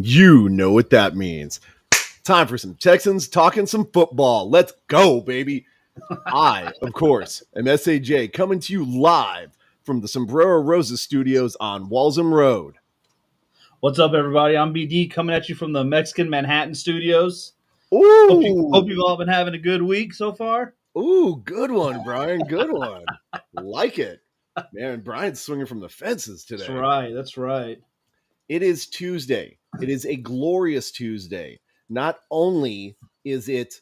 You know what that means. Time for some Texans talking some football. Let's go, baby. I, of course, am SAJ coming to you live from the Sombrero Roses studios on Walsham Road. What's up, everybody? I'm BD coming at you from the Mexican Manhattan studios. Hope Ooh, you've all been having a good week so far. good one, Brian. Good one. Like it. Man, Brian's swinging from the fences That's today. right. That's right. It is Tuesday. It is a glorious Tuesday. Not only is it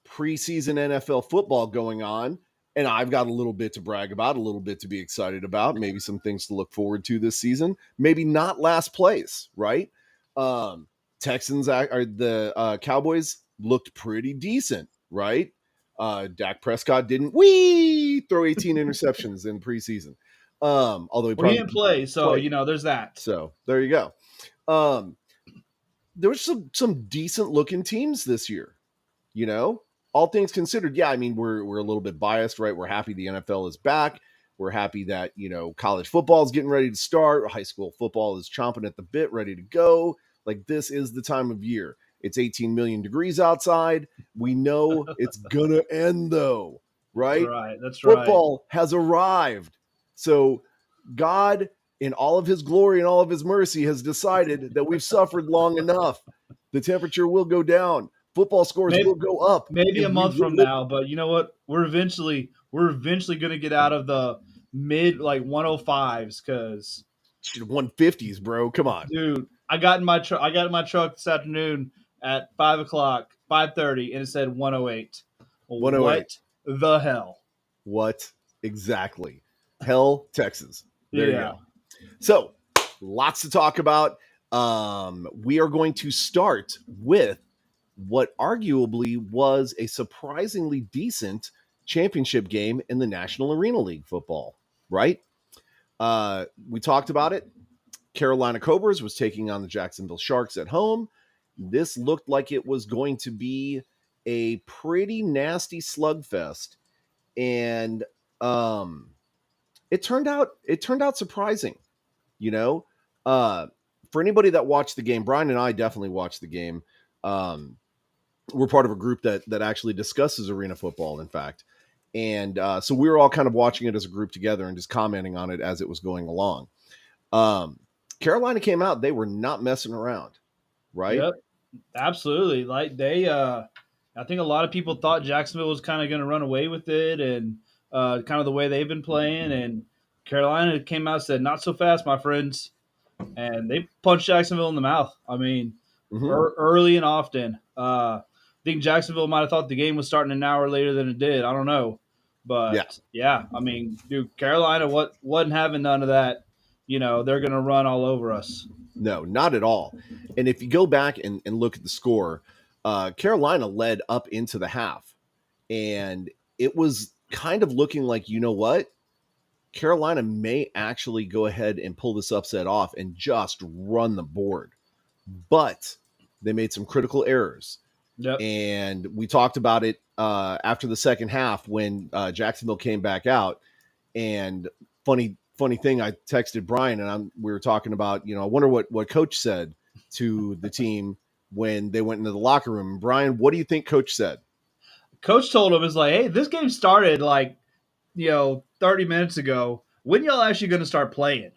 preseason NFL football going on, and I've got a little bit to brag about, a little bit to be excited about, maybe some things to look forward to this season. Maybe not last place, right? Texans or the Cowboys looked pretty decent, right? Dak Prescott didn't throw 18 interceptions in preseason. Although he Well, he probably didn't play, so played. there's that. So there you go. There was some decent looking teams this year, you know, all things considered. Yeah, I mean, we're a little bit biased, right? We're happy the NFL is back. We're happy that, college football is getting ready to start. High school football is chomping at the bit, ready to go. Like, this is the time of year. It's 18 million degrees outside. We know it's gonna end though, right? That's right. Football has arrived. So God, in all of his glory and all of his mercy, has decided that we've suffered long enough. The temperature will go down. Football scores will go up. Maybe a month from now, but you know what? We're eventually going to get out of the mid 105s because 150s, bro. Come on, dude. I got in my truck this afternoon at 5:30, and it said 108. 108. What the hell? What exactly? Hell, Texas. There you go. So, lots to talk about. We are going to start with what arguably was a surprisingly decent championship game in the National Arena League football, right? We talked about it. Carolina Cobras was taking on the Jacksonville Sharks at home. This looked like it was going to be a pretty nasty slugfest, and it turned out surprising. For anybody that watched the game, Brian and I definitely watched the game. We're part of a group that actually discusses arena football, in fact. And so we were all kind of watching it as a group together and just commenting on it as it was going along. Carolina came out. They were not messing around, right? Yep, absolutely. Like I think a lot of people thought Jacksonville was kind of going to run away with it and kind of the way they've been playing. And Carolina came out and said, not so fast, my friends. And they punched Jacksonville in the mouth. I mean, early and often. I think Jacksonville might have thought the game was starting an hour later than it did. I don't know. But, yeah I mean, dude, Carolina wasn't having none of that. They're going to run all over us. No, not at all. And if you go back and look at the score, Carolina led up into the half. And it was kind of looking like, you know what? Carolina may actually go ahead and pull this upset off and just run the board. But they made some critical errors. Yep. And we talked about it after the second half when Jacksonville came back out. And funny thing, I texted Brian and we were talking about, I wonder what coach said to the team when they went into the locker room. Brian, what do you think coach said? Coach told him, is like, hey, this game started 30 minutes ago. When y'all actually going to start playing?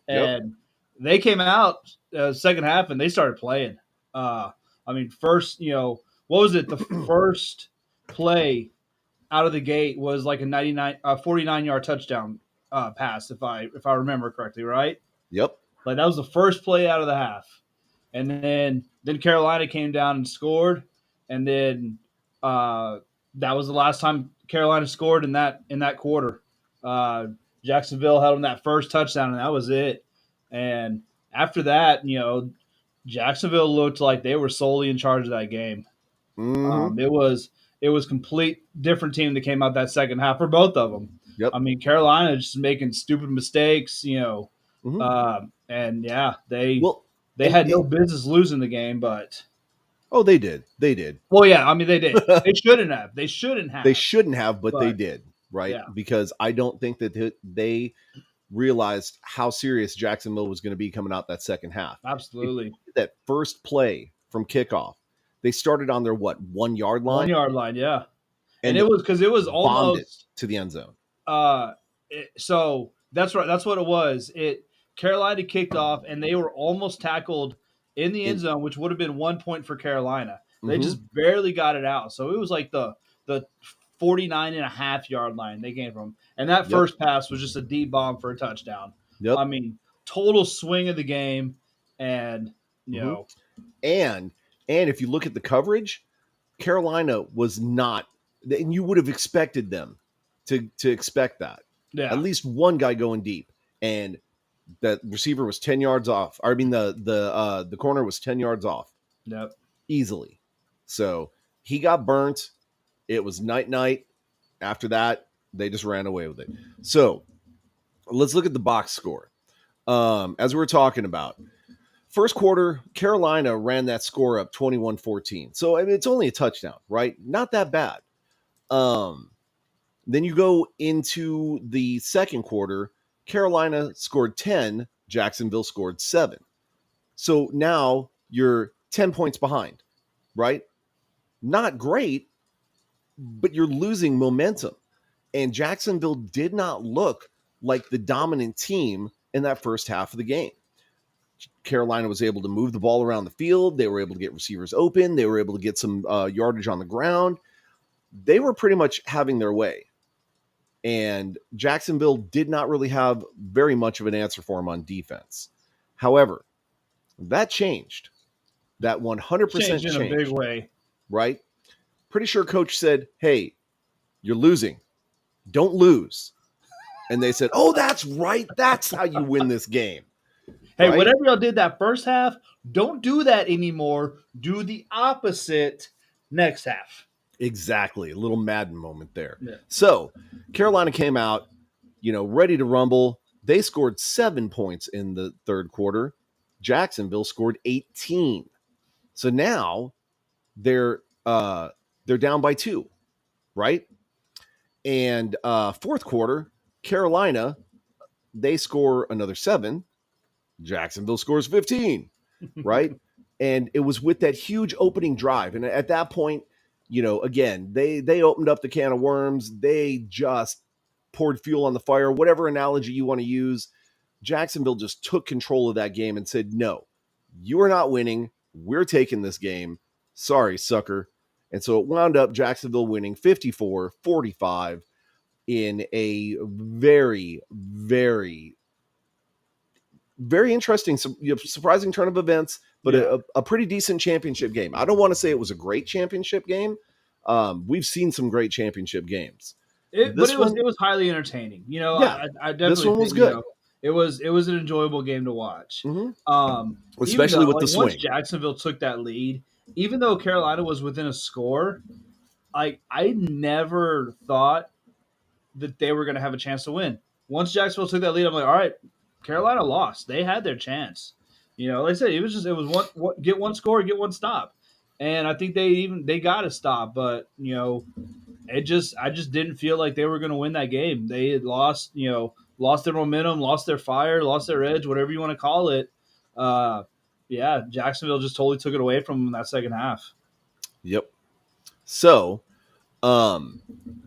And they came out second half and they started playing. I mean, first, what was it? The first play out of the gate was like a 49-yard touchdown pass, if I remember correctly, right? Yep. Like that was the first play out of the half, and then Carolina came down and scored, and then that was the last time Carolina scored in that quarter. Jacksonville held them that first touchdown, and that was it. And after that, Jacksonville looked like they were solely in charge of that game. Mm-hmm. It was complete different team that came out that second half for both of them. Yep. I mean, Carolina just making stupid mistakes, Mm-hmm. and yeah, they had no business losing the game, but they did. Well, yeah, I mean they did. They shouldn't have, but they did, right? Yeah. Because I don't think that realized how serious Jacksonville was going to be coming out that second half. Absolutely. That first play from kickoff, they started on their 1 yard line? 1 yard line, yeah. And And it was because it was bombed it almost to the end zone. So that's right. That's what it was. Carolina kicked off, and they were almost tackled in the end zone, which would have been 1 point for Carolina. They just barely got it out. So it was like the 49.5 yard line they came from. And that first pass was just a deep bomb for a touchdown. Yep. I mean, total swing of the game. And, you know. And if you look at the coverage, Carolina was not, and you would have expected them to expect that. Yeah. At least one guy going deep. And that receiver was 10 yards off. I mean, the corner was 10 yards off. Yep. Easily. So he got burnt. It was night. After that, they just ran away with it. So let's look at the box score. As we were talking about, first quarter, Carolina ran that score up 21-14. So I mean, it's only a touchdown, right? Not that bad. Then you go into the second quarter, Carolina scored 10, Jacksonville scored 7. So now you're 10 points behind, right? Not great, but you're losing momentum. And Jacksonville did not look like the dominant team in that first half of the game. Carolina was able to move the ball around the field. They were able to get receivers open. They were able to get some yardage on the ground. They were pretty much having their way. And Jacksonville did not really have very much of an answer for them on defense. However, that changed. That 100% changed in a big way. Right? Pretty sure coach said, hey, you're losing. Don't lose. And they said, oh, that's right. That's how you win this game. Hey, right? Whatever y'all did that first half, don't do that anymore. Do the opposite next half. Exactly. A little Madden moment there. Yeah. So Carolina came out, ready to rumble. They scored 7 points in the third quarter. Jacksonville scored 18. So now they're down by 2, right? And fourth quarter, Carolina, they score another 7. Jacksonville scores 15, right? And it was with that huge opening drive. And at that point, again, they opened up the can of worms. They just poured fuel on the fire, whatever analogy you want to use. Jacksonville just took control of that game and said, no, you are not winning. We're taking this game. Sorry, sucker. And so it wound up Jacksonville winning 54-45 in a very, very, very interesting, surprising turn of events, but a pretty decent championship game. I don't want to say it was a great championship game. We've seen some great championship games. It was highly entertaining. I definitely this one was good. It was an enjoyable game to watch. Mm-hmm. Especially with the swing. Once Jacksonville took that lead, even though Carolina was within a score, I never thought that they were going to have a chance to win. Once Jacksonville took that lead, I'm like, all right, Carolina lost. They had their chance. Like I said, it was get one score, get one stop. And I think they got a stop, but I just didn't feel like they were going to win that game. They had lost their momentum, lost their fire, lost their edge, whatever you want to call it. Jacksonville just totally took it away from them in that second half. Yep. So,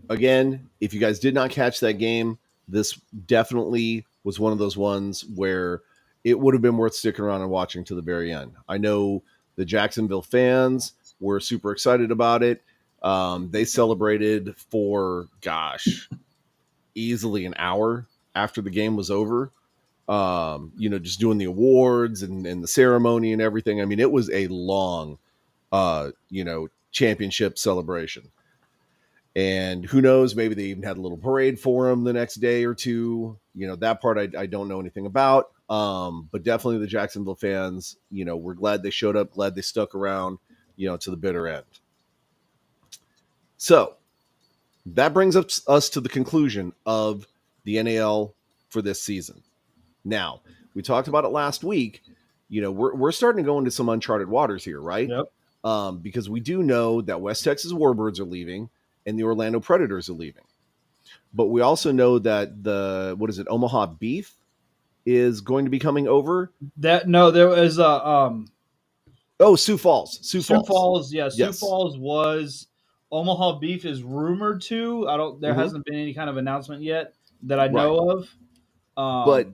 again, if you guys did not catch that game, this definitely was one of those ones where it would have been worth sticking around and watching to the very end. I know the Jacksonville fans were super excited about it. They celebrated for, easily an hour after the game was over. Just doing the awards and the ceremony and everything. I mean, it was a long, championship celebration. And who knows, maybe they even had a little parade for him the next day or two. That part I don't know anything about. But definitely the Jacksonville fans, we're glad they showed up, glad they stuck around, to the bitter end. So that brings us to the conclusion of the NAL for this season. Now, we talked about it last week. We're starting to go into some uncharted waters here, right? Yep. Because we do know that West Texas Warbirds are leaving and the Orlando Predators are leaving. but we also know that Omaha Beef is going to be coming over. There was Oh, Sioux Falls. Sioux Falls. Yeah, Sioux Yes. Falls was Omaha Beef is rumored to. I don't. There Mm-hmm. hasn't been any kind of announcement yet that I Right. know of. But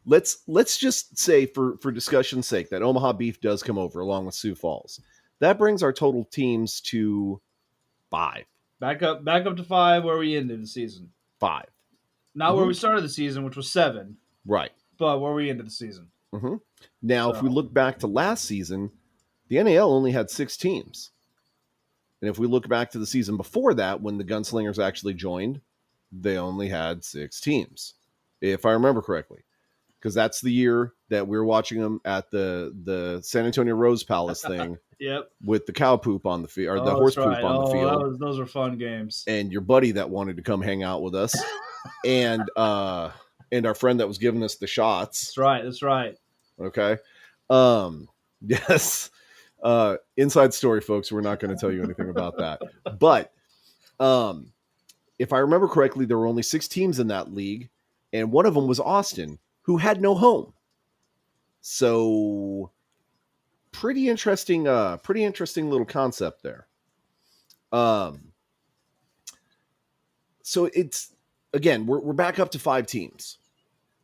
let's just say for discussion's sake that Omaha Beef does come over along with Sioux Falls. That brings our total teams to 5. Back up to 5 where we ended the season. 5. Not where we started the season, which was 7. Right. But where we ended the season. Mm-hmm. Now, if we look back to last season, the NAL only had 6 teams. And if we look back to the season before that, when the Gunslingers actually joined, they only had 6 teams, if I remember correctly. Because that's the year that we were watching them at the San Antonio Rose Palace thing. Yep. With the cow poop on the field, or the horse poop on the field. Those were fun games. And your buddy that wanted to come hang out with us, and our friend that was giving us the shots. That's right. Okay. Yes. Inside story, folks. We're not going to tell you anything about that. But if I remember correctly, there were only 6 teams in that league, and one of them was Austin, who had no home. So pretty interesting little concept there. So it's, again, we're back up to 5 teams.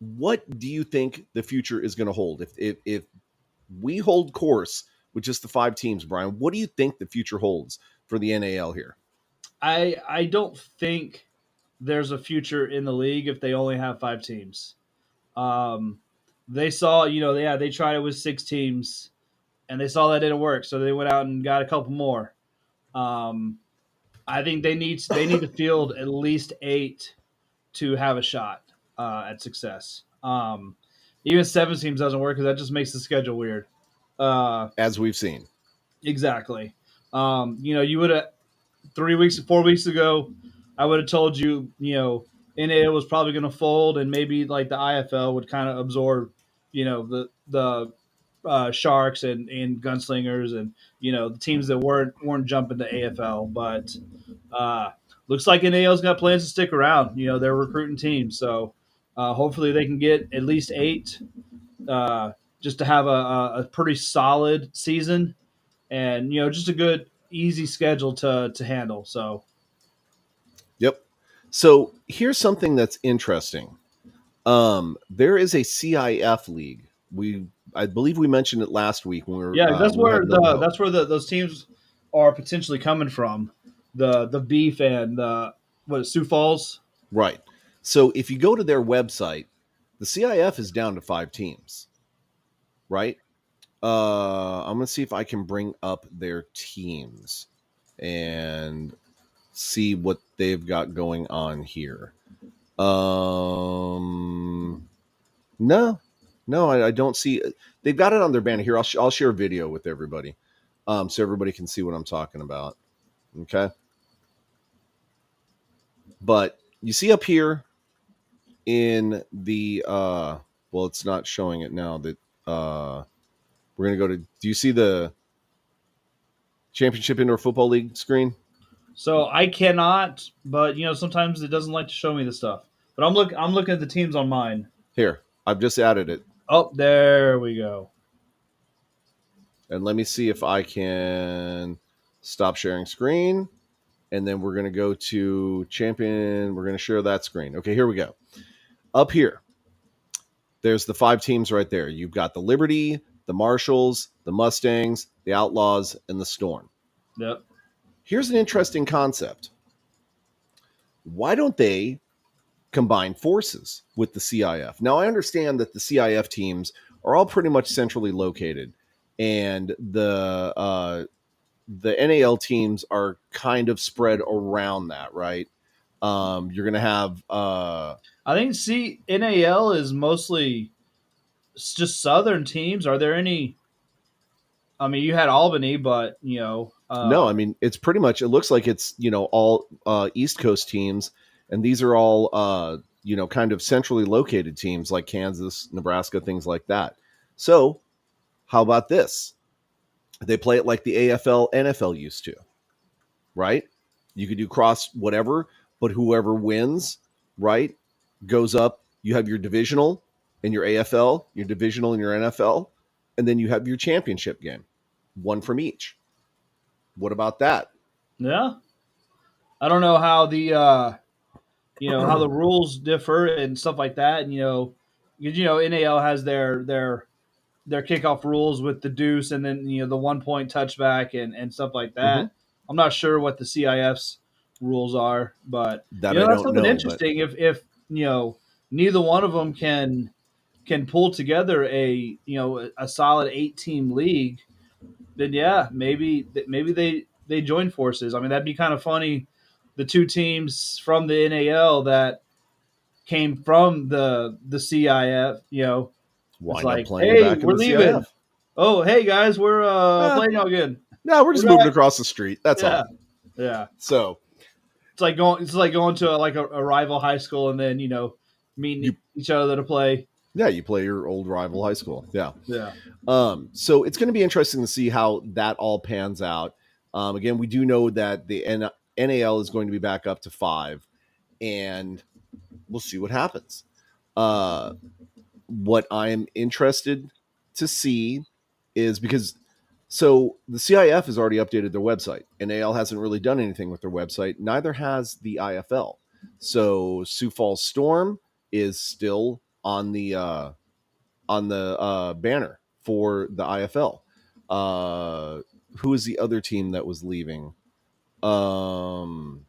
What do you think the future is going to hold? If we hold course with just the 5 teams, Brian, what do you think the future holds for the NAL here? I don't think there's a future in the league if they only have 5 teams. They saw, they tried it with 6 teams, and they saw that didn't work, so they went out and got a couple more. I think they need to field at least 8 to have a shot at success. Even 7 teams doesn't work because that just makes the schedule weird. As we've seen. Exactly. You would have 4 weeks ago, I would have told you, NAL was probably going to fold, and maybe like the IFL would kind of absorb, the Sharks and Gunslingers and the teams that weren't jumping to AFL. But looks like NAL's got plans to stick around. They're recruiting teams, so hopefully they can get at least 8, just to have a pretty solid season, and just a good easy schedule to handle. So. Yep. So here's something that's interesting. There is a CIF league. I believe we mentioned it last week when we were. Yeah, that's where those teams are potentially coming from. The Beef and Sioux Falls. Right. So if you go to their website, the CIF is down to 5 teams. Right. I'm gonna see if I can bring up their teams and see what they've got going on here. No, I don't see. They've got it on their banner here. I'll share a video with everybody, so everybody can see what I'm talking about. Okay, but you see up here in the well, it's not showing it now. That we're gonna go to. Do you see the Championship Indoor Football League screen? So I cannot, but sometimes it doesn't like to show me the stuff. But I'm looking at the teams on mine. Here, I've just added it. Oh, there we go. And let me see if I can stop sharing screen. And then we're going to go to champion. We're going to share that screen. Okay, here we go. Up here, there's the 5 teams right there. You've got the Liberty, the Marshals, the Mustangs, the Outlaws, and the Storm. Yep. Here's an interesting concept. Why don't they combine forces with the CIF? Now, I understand that the CIF teams are all pretty much centrally located, and the NAL teams are kind of spread around that, right? You're going to have... I think NAL is mostly just Southern teams. Are there any... I mean, you had Albany, but, no, I mean, it's pretty much... It looks like it's, all East Coast teams, and these are all, kind of centrally located teams like Kansas, Nebraska, things like that. So, how about this? They play it like the AFL, NFL used to, right? You could do cross whatever, but whoever wins right, goes up. You have your divisional and your AFL, your divisional and your NFL, and then you have your championship game, one from each. What about that? Yeah, I don't know how the how the rules differ and stuff like that. And because NAL has their kickoff rules with the deuce and then the 1 point touchback and stuff like Mm-hmm. that. I'm not sure what the CIF's rules are, but That I that's don't something know, but interesting. If neither one of them can pull together a solid 8 team league, then yeah, maybe they join forces. I mean, that'd be kind of funny. The two teams from the NAL that came from the CIF, it's wind up like, playing hey, back in we're the leaving. CIF. Oh, hey guys, we're Ah, playing y'all again. no, we're We're just moving back. across the street. That's Yeah, all. yeah. So It's like going to a rival high school and then meeting you, each other to play. yeah, you play your old rival high school. Yeah. Yeah, So it's going to be interesting to see how that all pans out. Again, we do know that the NAL is going to be back up to 5, and we'll see what happens. Uh, what I'm interested to see is because so the CIF has already updated their website. NAL hasn't really done anything with their website. Neither has the IFL. So Sioux Falls Storm is still on the banner for the IFL. Who is the other team that was leaving? Um,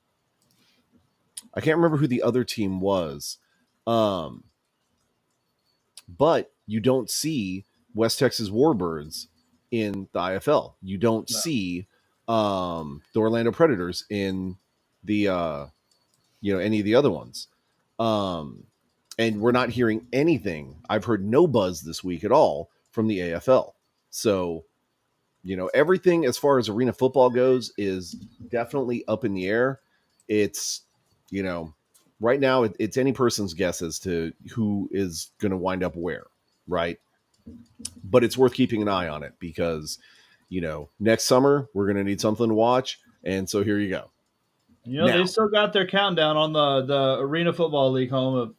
I can't remember who the other team was. Um, but you don't see West Texas Warbirds in the IFL. You don't no. see the Orlando Predators in the any of the other ones. Um, and we're not hearing anything. I've heard no buzz this week at all from the AFL. So, everything as far as arena football goes is definitely up in the air. It's, you know, right now it's any person's guess as to who is going to wind up where, right? But it's worth keeping an eye on it because, next summer we're going to need something to watch. And so here you go. They Now, still got their countdown on the Arena Football League home of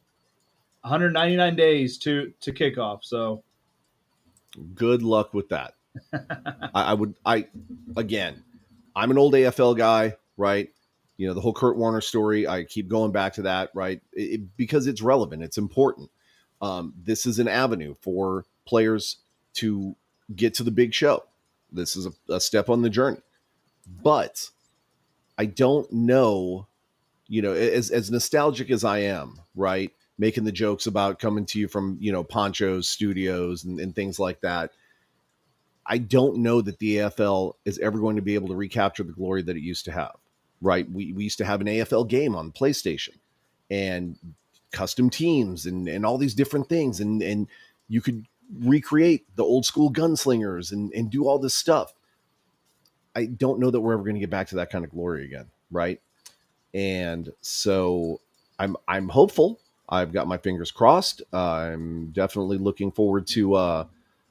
199 days to kickoff. So good luck with that. Again, I'm an old AFL guy, right? The whole Kurt Warner story, I keep going back to that, right? Because it's relevant, it's important. This is an avenue for players to get to the big show. This is a step on the journey. But I don't know, as nostalgic as I am, right? Making the jokes about coming to you from, Poncho's studios and things like that. I don't know that the AFL is ever going to be able to recapture the glory that it used to have, right? We used to have an AFL game on PlayStation and custom teams and all these different things. And you could recreate the old school gunslingers and do all this stuff. I don't know that we're ever going to get back to that kind of glory again, right? And so I'm hopeful. I've got my fingers crossed. I'm definitely looking forward to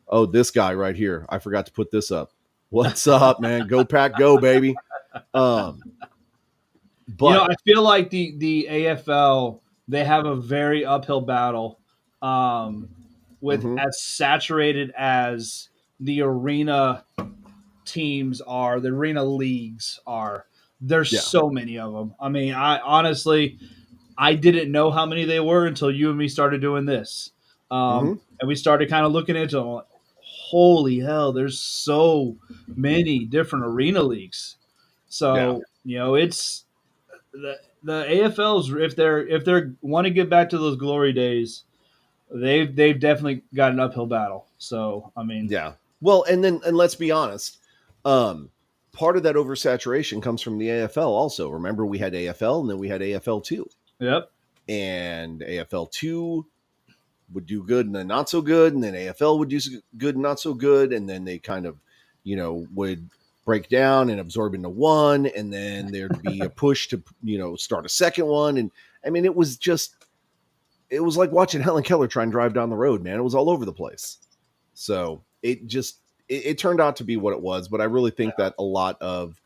oh, this guy right here. I forgot to put this up. What's up, man? Go Pack, go, baby. Um, but I feel like the AFL, they have a very uphill battle um, with mhm, as saturated as the arena teams are, the arena leagues are. There's yeah, so many of them. I mean, I honestly I didn't know how many they were until you and me started doing this, hmm and we started kind of looking into them. Like, holy hell, there's so many different arena leagues. yeah, So it's the AFL's if they're want to get back to those glory days, they've definitely got an uphill battle. So I mean, yeah. Well, and let's be honest. Um, Part of that oversaturation comes from the AFL. Also, remember we had AFL and then we had AFL 2, yep, and AFL 2 would do good and then not so good, and then AFL would do good and not so good, and then they kind of, would break down and absorb into one, and then there'd be a push to, start a second one, and I mean, it was like watching Helen Keller try and drive down the road, man. It was all over the place. So it turned out to be what it was, but I really think that a lot of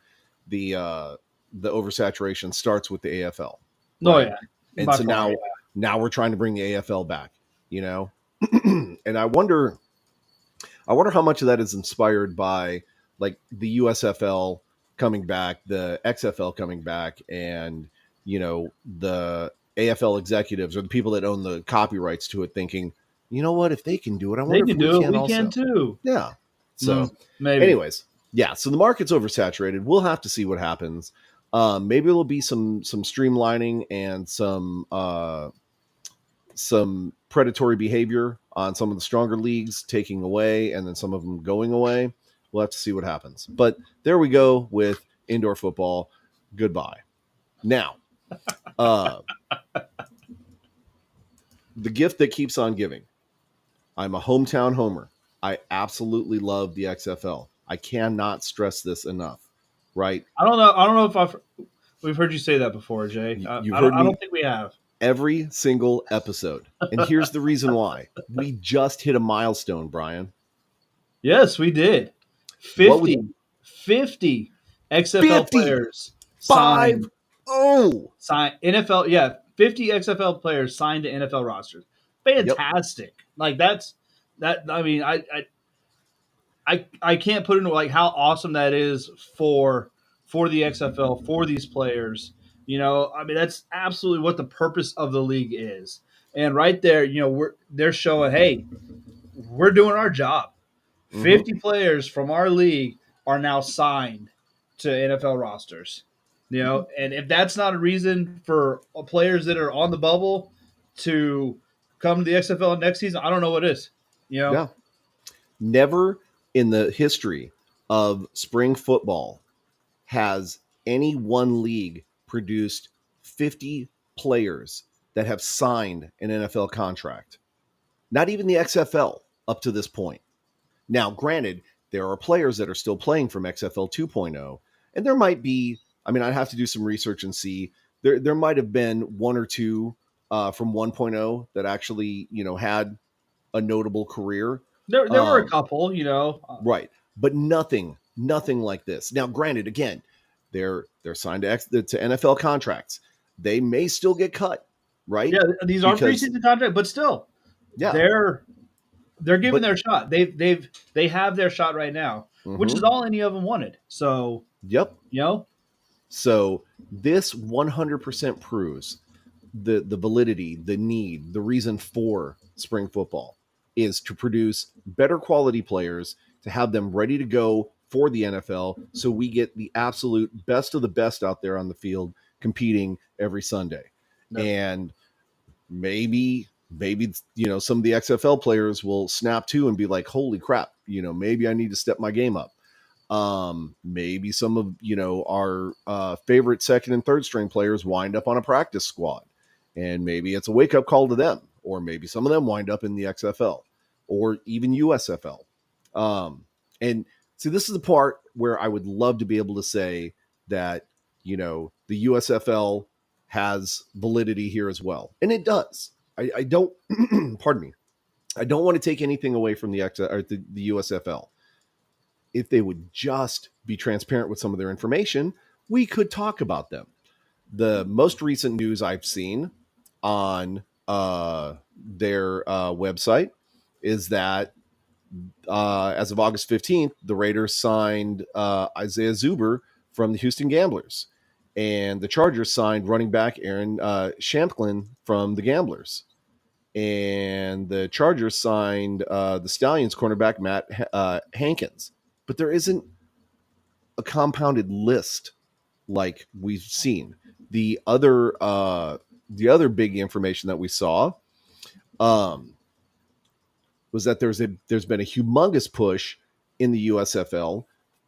the oversaturation starts with the AFL, oh right? yeah, And By so far, now we're trying to bring the AFL back, and I wonder how much of that is inspired by like the USFL coming back, the XFL coming back, and the AFL executives or the people that own the copyrights to it thinking, you know what, if they can do it, I they wonder if can we do it. can We can also. too. Yeah. So, maybe. anyways, yeah. So the market's oversaturated. We'll have to see what happens. Maybe there'll be some streamlining and some predatory behavior on some of the stronger leagues taking away and then some of them going away. We'll have to see what happens. But there we go with indoor football. Goodbye. Now, the gift that keeps on giving. I'm a hometown homer. I absolutely love the XFL. I cannot stress this enough, right? I don't know if we've heard you say that before, Jay. You've heard I me don't think we have. every single episode. And here's the reason why. We just hit a milestone, Brian. Yes, we did. 50 XFL 50 players 5 0. signed NFL. Yeah, 50 XFL players signed to NFL rosters. Fantastic. Yep. Like that. I mean, I can't put into like how awesome that is for the XFL, for these players. I mean, that's absolutely what the purpose of the league is. And right there, they're showing, hey, we're doing our job. 50 players from our league are now signed to NFL rosters. And if that's not a reason for players that are on the bubble to come to the XFL next season, I don't know what is. Yeah. Never in the history of spring football has any one league produced 50 players that have signed an NFL contract. Not even the XFL up to this point. Now, granted, there are players that are still playing from XFL 2.0, and there might be, I mean, I'd have to do some research and see, there might have been one or two from 1.0 that actually, had a notable career. There were a couple, Right. But nothing like this. Now, granted, again, they're signed to NFL contracts. They may still get cut, right? Yeah, these aren't preseason contracts, but still, yeah, they're giving their shot. They have their shot right now, which is all any of them wanted. So, yep. So this 100% proves the validity, the need, the reason for spring football is to produce better quality players, to have them ready to go for the NFL, so we get the absolute best of the best out there on the field competing every Sunday. Yep. And maybe some of the XFL players will snap to and be like, holy crap, maybe I need to step my game up. Maybe some of our favorite second and third string players wind up on a practice squad, and maybe it's a wake-up call to them, or maybe some of them wind up in the XFL or even USFL. And see, this is the part where I would love to be able to say that, the USFL has validity here as well. And it does. I don't, pardon me. I don't want to take anything away from the USFL. If they would just be transparent with some of their information, we could talk about them. The most recent news I've seen on their website is that as of August 15th, the Raiders signed Isaiah Zuber from the Houston Gamblers, and the Chargers signed running back Aaron Shamplin from the Gamblers, and the Chargers signed the Stallions cornerback Matt Hankins. But there isn't a compounded list like we've seen. The other big information that we saw was that there's been a humongous push in the USFL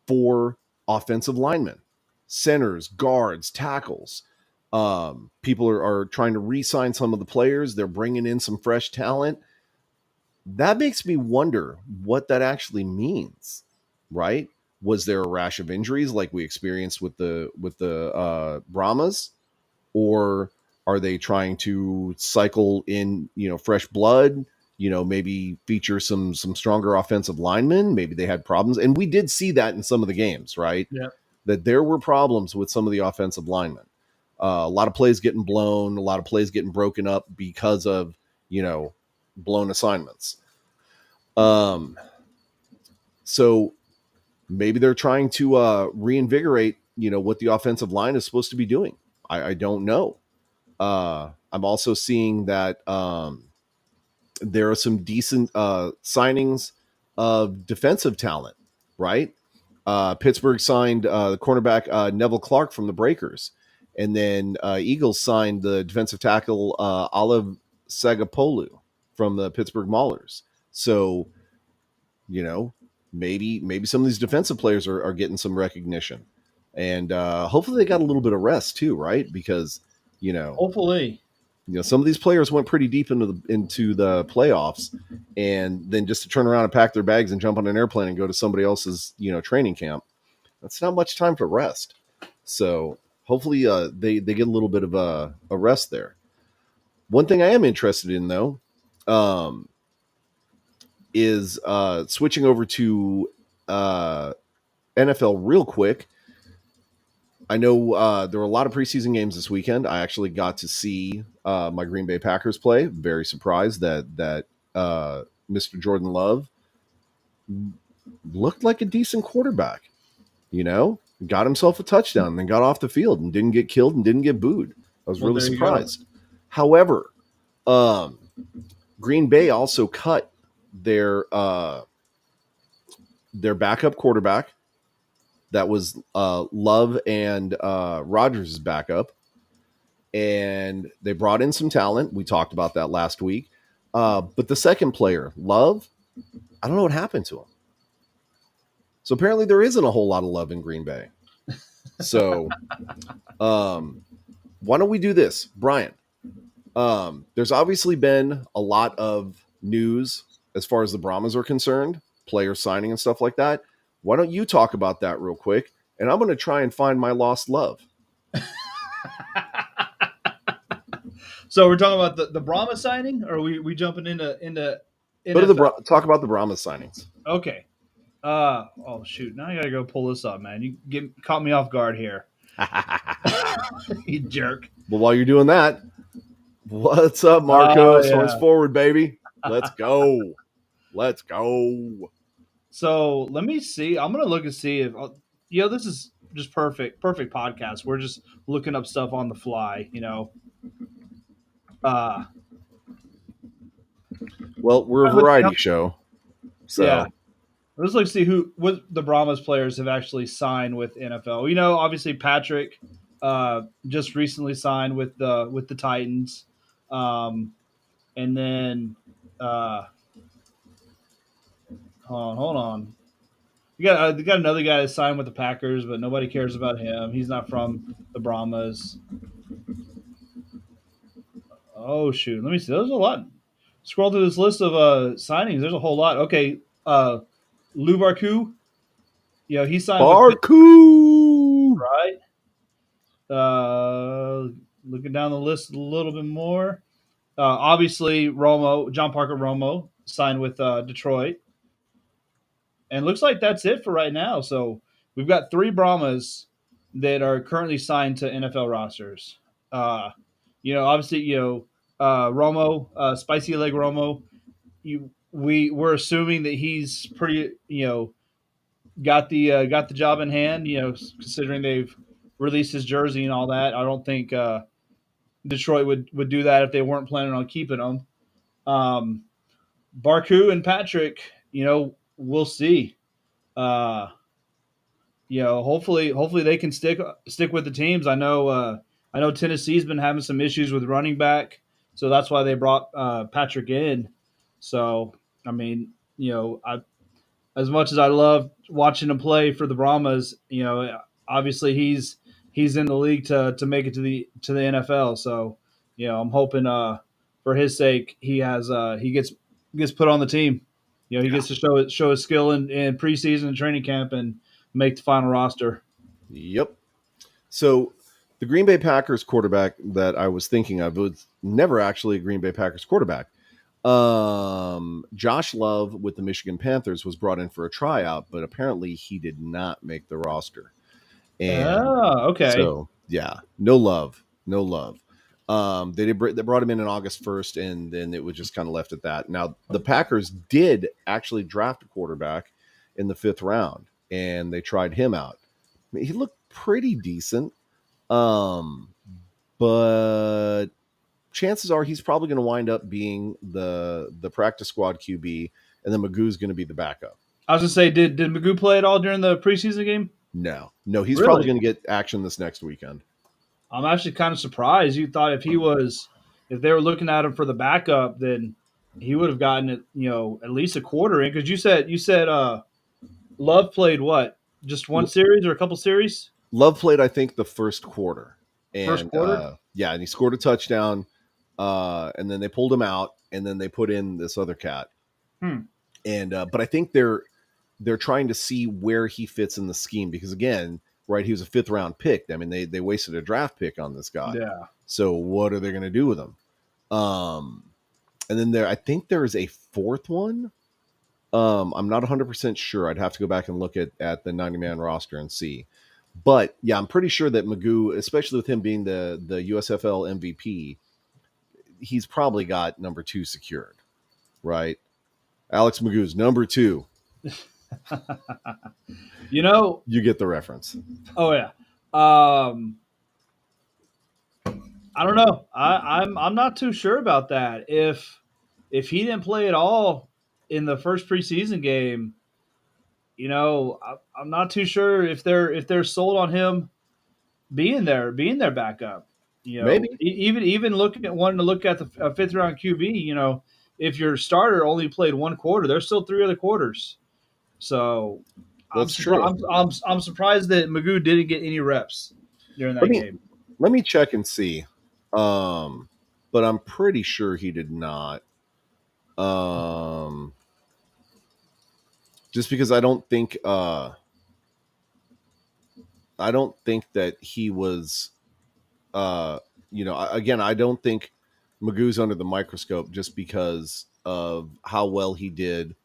for offensive linemen, centers, guards, tackles. People are trying to re-sign some of the players. They're bringing in some fresh talent. That makes me wonder what that actually means, right? Was there a rash of injuries like we experienced with the Brahmas, or are they trying to cycle in, fresh blood? Maybe feature some stronger offensive linemen. Maybe they had problems. And we did see that in some of the games, right? Yeah. That there were problems with some of the offensive linemen. A lot of plays getting blown, a lot of plays getting broken up because of, blown assignments. So maybe they're trying to reinvigorate, what the offensive line is supposed to be doing. I don't know. I'm also seeing that there are some decent signings of defensive talent, right? Pittsburgh signed the cornerback Neville Clark from the Breakers. And then Eagles signed the defensive tackle Olive Sagapolu from the Pittsburgh Maulers. So, maybe some of these defensive players are getting some recognition. And hopefully they got a little bit of rest too, right? Because, hopefully, some of these players went pretty deep into the playoffs, and then just to turn around and pack their bags and jump on an airplane and go to somebody else's, training camp. That's not much time for rest. So hopefully they get a little bit of a rest there. One thing I am interested in, though, is switching over to NFL real quick. I know there were a lot of preseason games this weekend. I actually got to see my Green Bay Packers play. Very surprised that Mr. Jordan Love looked like a decent quarterback. Got himself a touchdown and then got off the field and didn't get killed and didn't get booed. I was really surprised. However, Green Bay also cut their backup quarterback. That was Love and Rodgers' backup. And they brought in some talent. We talked about that last week. But the second player, Love, I don't know what happened to him. So apparently there isn't a whole lot of love in Green Bay. So why don't we do this, Brian? There's obviously been a lot of news as far as the Brahmas are concerned, player signing and stuff like that. Why don't you talk about that real quick? And I'm going to try and find my lost love. So we're talking about the Brahma signing, or are we jumping into talk about the Brahma signings. Okay. Oh shoot! Now I gotta go pull this up, man. You caught me off guard here. You jerk. Well, while you're doing that, what's up, Marco? Swarms forward, baby. Let's go. Let's go. So let me see. I'm gonna look and see if this is just perfect podcast. We're just looking up stuff on the fly, Well, we're a variety show, so yeah. Let's look see what the Brahmas players have actually signed with NFL. Obviously Patrick just recently signed with the Titans, and then hold on. They got another guy that signed with the Packers, but nobody cares about him. He's not from the Brahmas. Oh shoot! Let me see. There's a lot. Scroll through this list of signings. There's a whole lot. Okay, Lou Barku. He signed Barku. Right. Looking down the list a little bit more. Obviously, John Parker Romo signed with Detroit. And looks like that's it for right now. So we've got 3 Brahmas that are currently signed to NFL rosters. Obviously, Romo, Spicy Leg Romo. We're assuming that he's pretty, got the job in hand. Considering they've released his jersey and all that. I don't think Detroit would do that if they weren't planning on keeping him. Barku and Patrick, we'll see. Hopefully they can stick with the teams. I know Tennessee's been having some issues with running back, so that's why they brought Patrick in. So I mean, as much as I love watching him play for the Brahmas, obviously he's in the league to make it to the NFL. So I'm hoping for his sake he gets put on the team. He gets to show his skill in preseason and training camp and make the final roster. Yep. So the Green Bay Packers quarterback that I was thinking of was never actually a Green Bay Packers quarterback. Josh Love with the Michigan Panthers was brought in for a tryout, but apparently he did not make the roster. And okay. So yeah, no love No love. They brought him in August 1st, and then it was just kind of left at that. Now the Packers did actually draft a quarterback in the 5th round, and they tried him out. I mean, he looked pretty decent, but chances are he's probably going to wind up being the practice squad QB, and then Magoo's going to be the backup. I was going to say, did Magoo play at all during the preseason game? No, he's probably going to get action this next weekend. I'm actually kind of surprised. You thought if they were looking at him for the backup, then he would have gotten it, at least a quarter in. Because you said Love played what? Just one series or a couple series? Love played, I think, the first quarter. And, first quarter? And he scored a touchdown. And then they pulled him out, and then they put in this other cat. And but I think they're trying to see where he fits in the scheme because, again, right, he was a 5th round pick. I mean, they wasted a draft pick on this guy. Yeah. So what are they going to do with him? And then I think there is a 4th one. I'm not 100% sure. I'd have to go back and look at the 90-man roster and see. But yeah, I'm pretty sure that Magoo, especially with him being the USFL MVP, he's probably got number 2 secured, right? Alex Magoo's number 2. You get the reference. Oh yeah. I don't know. I'm not too sure about that. If he didn't play at all in the first preseason game, I'm not too sure if they're sold on him being their backup. Maybe even wanting to look at the 5th round QB. If your starter only played one quarter, there's still 3 other quarters. So that's true. I'm surprised that Magoo didn't get any reps during that game. Let me check and see. But I'm pretty sure he did not. Just because I don't think that he was again, I don't think Magoo's under the microscope just because of how well he did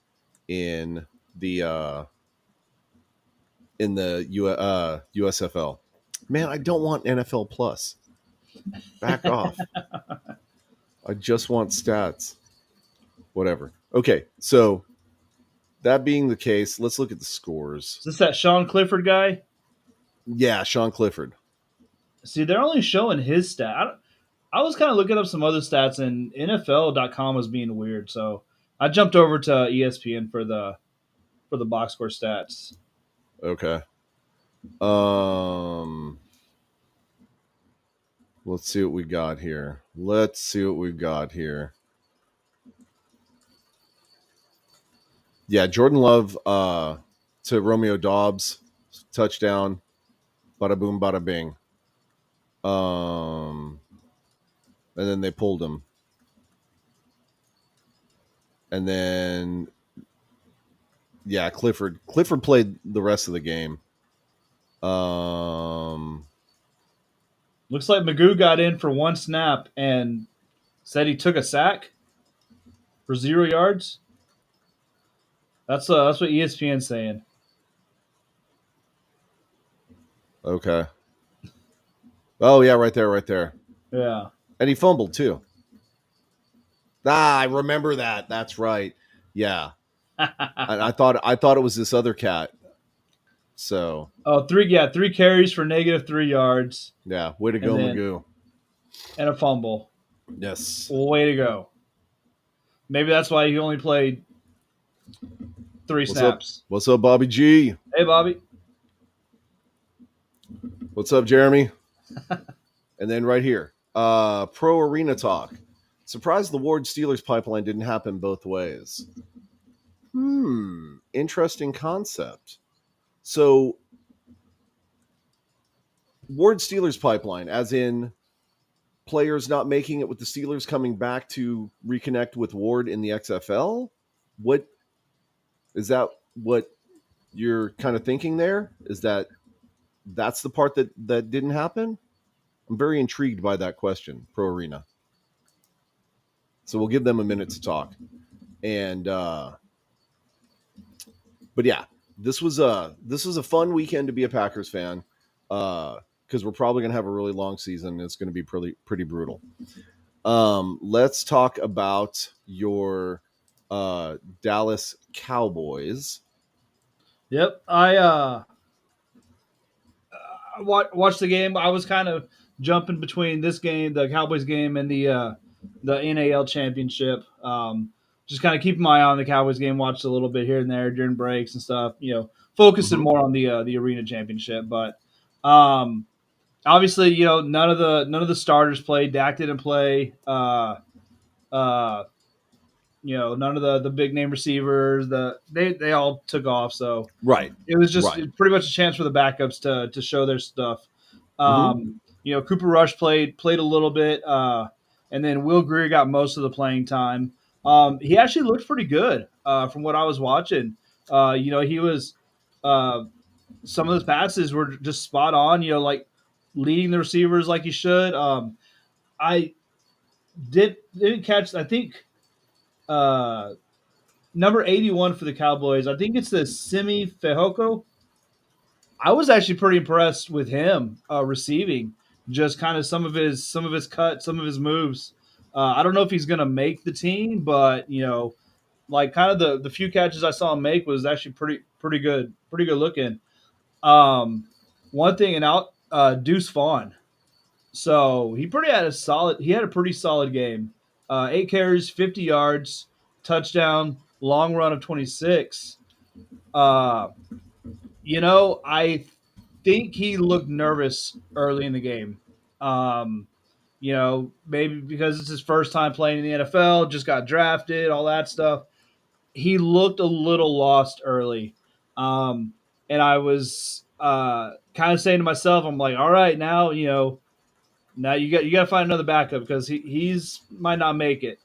in the USFL. Man, I don't want NFL Plus. Back off. I just want stats. Whatever. Okay, so that being the case, let's look at the scores. Is this that Sean Clifford guy? Yeah, Sean Clifford. See, they're only showing his stat. I was kind of looking up some other stats, and NFL.com was being weird, so I jumped over to ESPN for the box score stats. Okay. Let's see what we got here. Yeah, Jordan Love to Romeo Dobbs, touchdown, bada boom, bada bing. And then they pulled him. And then, yeah, Clifford played the rest of the game. Looks like Magoo got in for 1 snap and said he took a sack for 0 yards. That's what ESPN's saying. Okay. Oh yeah, right there. Yeah. And he fumbled too. I remember that. That's right. Yeah. I thought it was this other cat. So. Oh, 3 carries for -3 yards. Yeah, way to go, Magoo. And a fumble. Yes. Way to go. Maybe that's why he only played 3 snaps. What's up, Bobby G? Hey, Bobby. What's up, Jeremy? And then right here, Pro Arena Talk. Surprised the Ward Steelers pipeline didn't happen both ways. Interesting concept. So, Ward Steelers pipeline, as in players not making it with the Steelers coming back to reconnect with Ward in the XFL? What is that? What you're kind of thinking there? Is that's the part that didn't happen? I'm very intrigued by that question, Pro Arena. So we'll give them a minute to talk. And but yeah, this was a fun weekend to be a Packers fan. because we're probably going to have a really long season. And it's going to be pretty brutal. Let's talk about your Dallas Cowboys. Yep. Watched the game. I was kind of jumping between this game, the Cowboys game, and the NAL championship. Just kind of keeping my eye on the Cowboys game. Watched a little bit here and there during breaks and stuff. Focusing more on the arena championship. But obviously, none of the starters played. Dak didn't play. Uh, none of the big name receivers. They all took off. So Right. it was just Right. pretty much a chance for the backups to show their stuff. Mm-hmm. Cooper Rush played a little bit, and then Will Greer got most of the playing time. He actually looked pretty good from what I was watching. He was some of his passes were just spot on. Like leading the receivers like he should. I didn't catch. I think number 81 for the Cowboys. I think it's the Simi Fehoko. I was actually pretty impressed with him receiving, just kind of some of his cuts, some of his moves. I don't know if he's going to make the team, but like kind of the few catches I saw him make was actually pretty good looking. One thing and out Deuce Vaughn. So he had a pretty solid game. 8 carries, 50 yards, touchdown, long run of 26. Uh, I think he looked nervous early in the game. Um, maybe because it's his first time playing in the NFL, just got drafted, all that stuff. He looked a little lost early. And I was kind of saying to myself, I'm like, all right, now you got to find another backup because he's might not make it.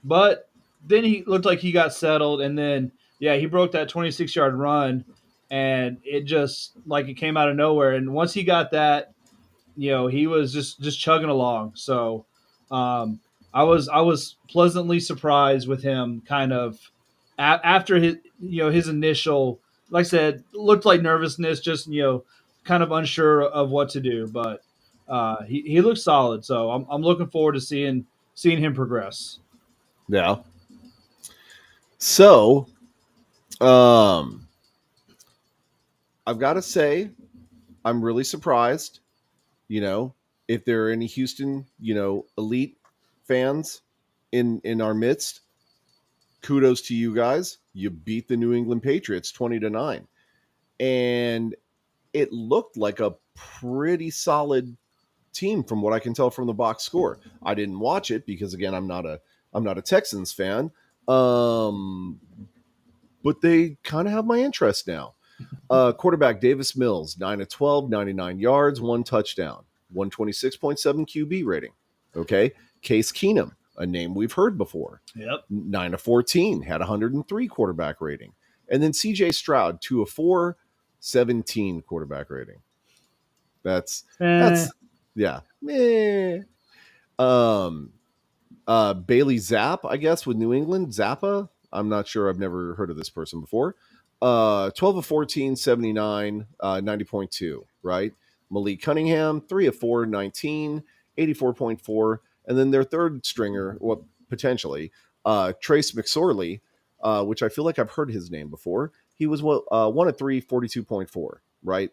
But then he looked like he got settled, and then he broke that 26-yard run, and it just like it came out of nowhere. And once he got that, he was just chugging along. So um, I was pleasantly surprised with him, kind of after his initial, like I said, looked like nervousness, just kind of unsure of what to do, but he looks solid. So I'm looking forward to seeing him progress. Yeah. So, um, I've got to say, I'm really surprised. You know, if there are any Houston, elite fans in our midst, kudos to you guys. You beat the New England Patriots 20-9, and it looked like a pretty solid team from what I can tell from the box score. I didn't watch it because again, I'm not a Texans fan. Um, but they kind of have my interest now. Quarterback Davis Mills, 9 of 12, 99 yards, one touchdown, 126.7 QB rating. Okay. Case Keenum, a name we've heard before. Yep. 9 of 14, had 103 quarterback rating. And then CJ Stroud, 2 of 4, 17 quarterback rating. That's yeah. Um Bailey Zapp, I guess, with New England. Zappa. I'm not sure. I've never heard of this person before. 12 of 14, 79, 90.2, right? Malik Cunningham, 3 of 4, 19, 84.4. And then their third stringer, well, potentially, Trace McSorley, which I feel like I've heard his name before. He was 1 of 3, 42.4, right?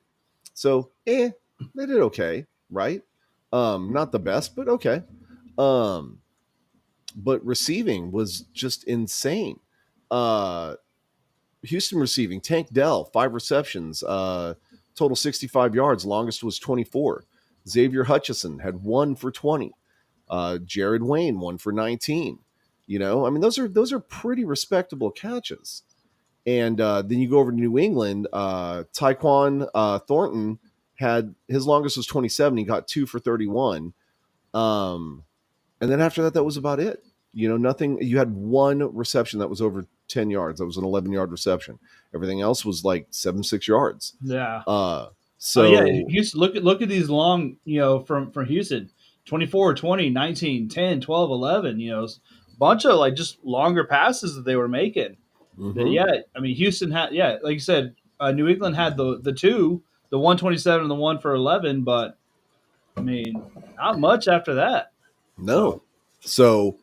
So, they did okay, right? Not the best, but okay. But receiving was just insane. Houston receiving, Tank Dell, 5 receptions, total 65 yards, longest was 24. Xavier Hutchison had 1 for 20. Jared Wayne, 1 for 19. I mean, those are pretty respectable catches. And then you go over to New England, Tyquan Thornton had his longest was 27. He got 2 for 31. And then after that, that was about it. Nothing. You had 1 reception that was over 10 yards. That was an 11-yard reception. Everything else was like 7-6 yards. Yeah. So Houston, look at these long, from Houston, 24, 20, 19, 10, 12, 11, bunch of like just longer passes that they were making. mm-hmm. I mean, Houston had, like you said, New England had the two, the 127 and the 1 for 11, but I mean, not much after that. No. So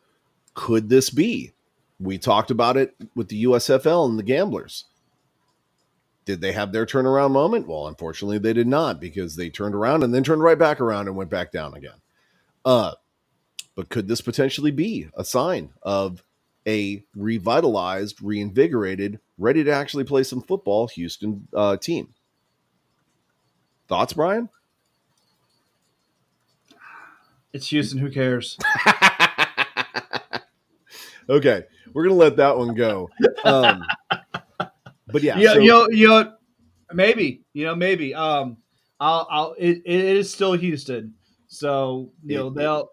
could this be? We talked about it with the USFL and the Gamblers. Did they have their turnaround moment? Well, unfortunately, they did not, because they turned around and then turned right back around and went back down again. But could this potentially be a sign of a revitalized, reinvigorated, ready to actually play some football Houston team? Thoughts, Brian? It's Houston. Who cares? Okay, we're gonna let that one go. But yeah, Yeah, so maybe. It is still Houston, so they'll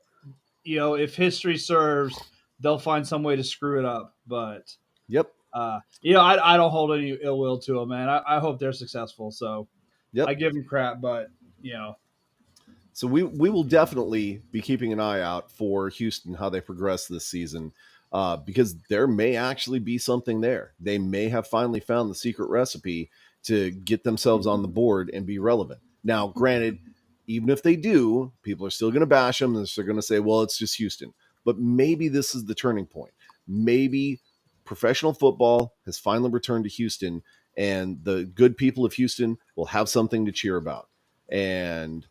if history serves, they'll find some way to screw it up. But yep, I don't hold any ill will to them, man. I hope they're successful. So yep. I give them crap, but So we will definitely be keeping an eye out for Houston, how they progress this season, because there may actually be something there. They may have finally found the secret recipe to get themselves on the board and be relevant. Now, granted, even if they do, people are still going to bash them, and they're going to say, well, it's just Houston. But maybe this is the turning point. Maybe professional football has finally returned to Houston, and the good people of Houston will have something to cheer about. And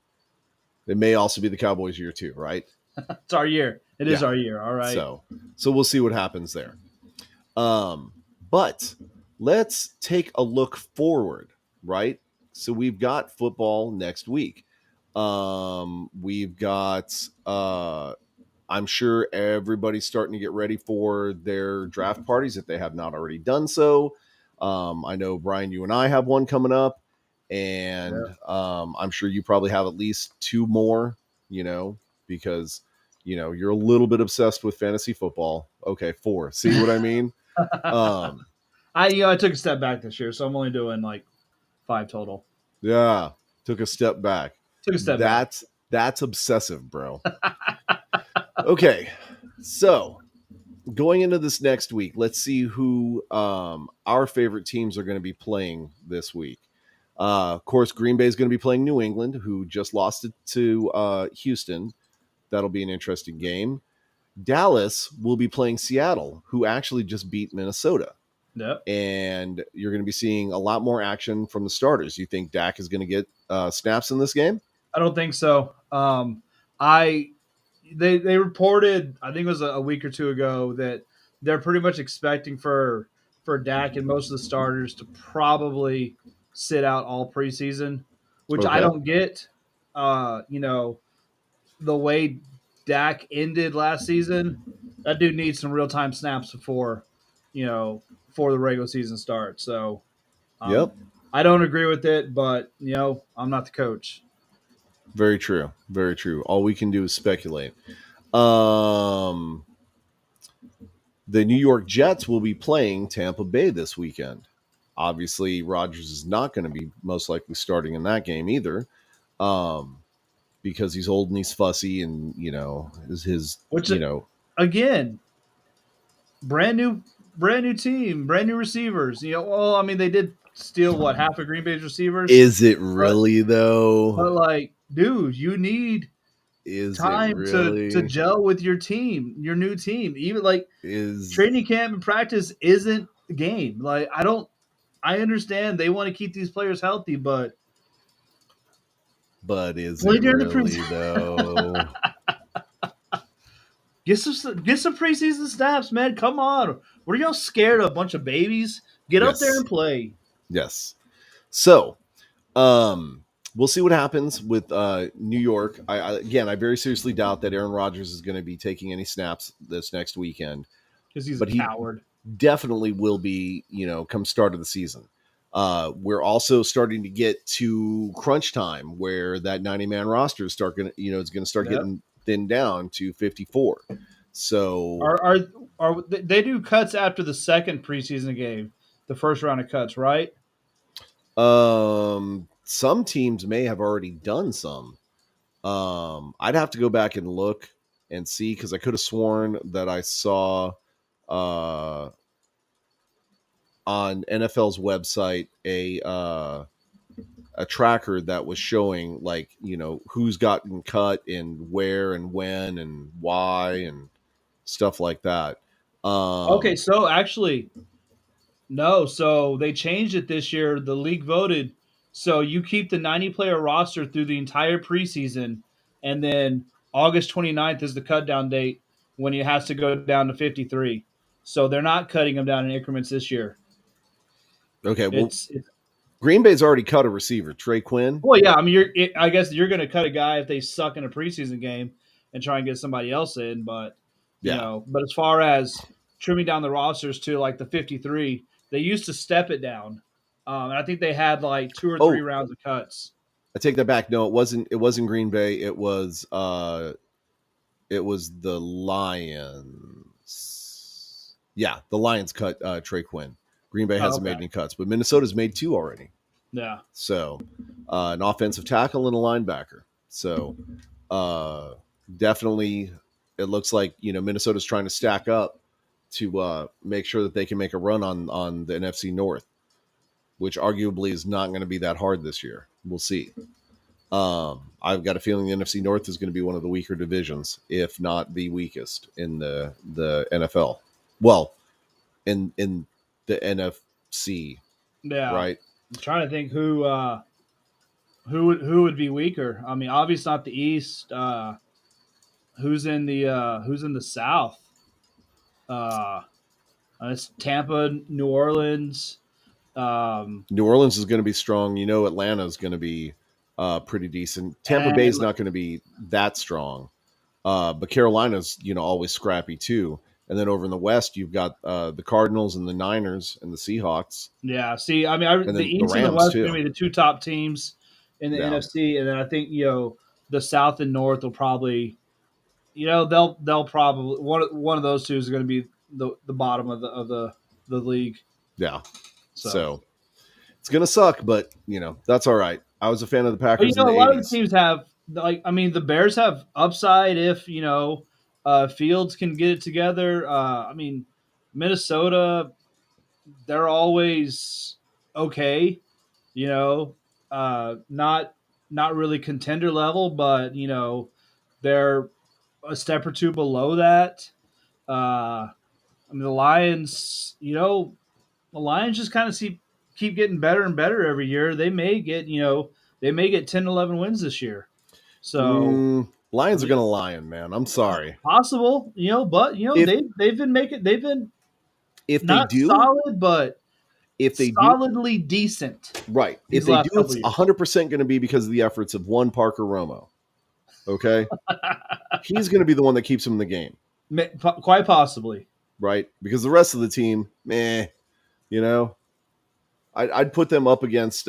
it may also be the Cowboys' year too, right? it's our year. It is our year. All right. So we'll see what happens there. But let's take a look forward, right? So we've got football next week. We've got I'm sure everybody's starting to get ready for their draft parties if they have not already done so. I know, Brian, you and I have one coming up, and I'm sure you probably have at least two more, because, you're a little bit obsessed with fantasy football. Okay, four. See what I mean? I took a step back this year, so I'm only doing like 5 total. Yeah, took a step back. Took a step back. That's obsessive, bro. Okay, so going into this next week, let's see who our favorite teams are going to be playing this week. Of course, Green Bay is going to be playing New England, who just lost it to Houston. That'll be an interesting game. Dallas will be playing Seattle, who actually just beat Minnesota. Yep. And you're going to be seeing a lot more action from the starters. You think Dak is going to get snaps in this game? I don't think so. They reported, I think it was a week or two ago, that they're pretty much expecting for Dak and most of the starters to probably sit out all preseason, which I Okay. don't get. The way Dak ended last season, that dude needs some real time snaps before the regular season starts. So Yep. I don't agree with it, but I'm not the coach. Very true. Very true. All we can do is speculate. The New York Jets will be playing Tampa Bay this weekend. Obviously, Rodgers is not going to be most likely starting in that game either, because he's old and he's fussy, and Again, brand new team, brand new receivers. Well, I mean, they did steal half of Green Bay's receivers. Is it really though? But like, dude, you need time to gel with your team, your new team. Even like training camp and practice isn't the game. Like, I understand they want to keep these players healthy, but is it really though? Get some preseason snaps, man. Come on. What are y'all scared of? A bunch of babies? Get out there and play. Yes. So, we'll see what happens with New York. I very seriously doubt that Aaron Rodgers is going to be taking any snaps this next weekend, because he's a coward. He definitely will be, come start of the season. We're also starting to get to crunch time, where that 90-man roster is going to start getting thinned down to 54. So are they do cuts after the second preseason game, the first round of cuts, right? Some teams may have already done some. I'd have to go back and look and see, because I could have sworn that I saw on NFL's website a tracker that was showing like, who's gotten cut and where and when and why and stuff like that. Okay, so actually, no. So they changed it this year. The league voted. So you keep the 90-player roster through the entire preseason, and then August 29th is the cut down date when it has to go down to 53. So they're not cutting them down in increments this year. Okay, well, It's Green Bay's already cut a receiver, Trey Quinn. well, yeah. I mean, I guess you're going to cut a guy if they suck in a preseason game and try and get somebody else in. But Yeah. but as far as trimming down the rosters to like the 53, they used to step it down, and I think they had like 2 or 3 Oh, rounds of cuts. I take that back. No, it wasn't. It wasn't Green Bay. It was. It was the Lions. Yeah, the Lions cut Trey Quinn. Green Bay hasn't made any cuts, but Minnesota's made 2 already. Yeah. So, an offensive tackle and a linebacker. So, definitely, it looks like Minnesota's trying to stack up to make sure that they can make a run on the NFC North, which arguably is not going to be that hard this year. We'll see. I've got a feeling the NFC North is going to be one of the weaker divisions, if not the weakest in the NFL. Well, in the NFC, Yeah. right? I'm trying to think who would be weaker. I mean, obviously not the East. Who's in the South? It's Tampa, New Orleans. New Orleans is going to be strong. Atlanta is going to be pretty decent. Tampa Bay is not going to be that strong, but Carolina's always scrappy too. And then over in the West, you've got the Cardinals and the Niners and the Seahawks. Yeah. See, I mean, the East and the West are going to be the 2 top teams in the NFC, and then I think the South and North will probably, they'll probably one of those 2 is going to be the bottom of the league. Yeah. So it's going to suck, but that's all right. I was a fan of the Packers. But, in the a lot 80s. of the teams have the Bears have upside if Fields can get it together. Minnesota, they're always okay. Not really contender level, but they're a step or 2 below that. The Lions, just kind of keep getting better and better every year. They may get 10, 11 wins this year. So Lions are going to lion, man. I'm sorry. Possible, but they've been if not they do solid, but if they solidly decent. Right. If they do, it's 100% going to be because of the efforts of one Parker Romo. Okay. He's going to be the one that keeps him in the game. Quite possibly. Right. Because the rest of the team, meh, I'd put them up against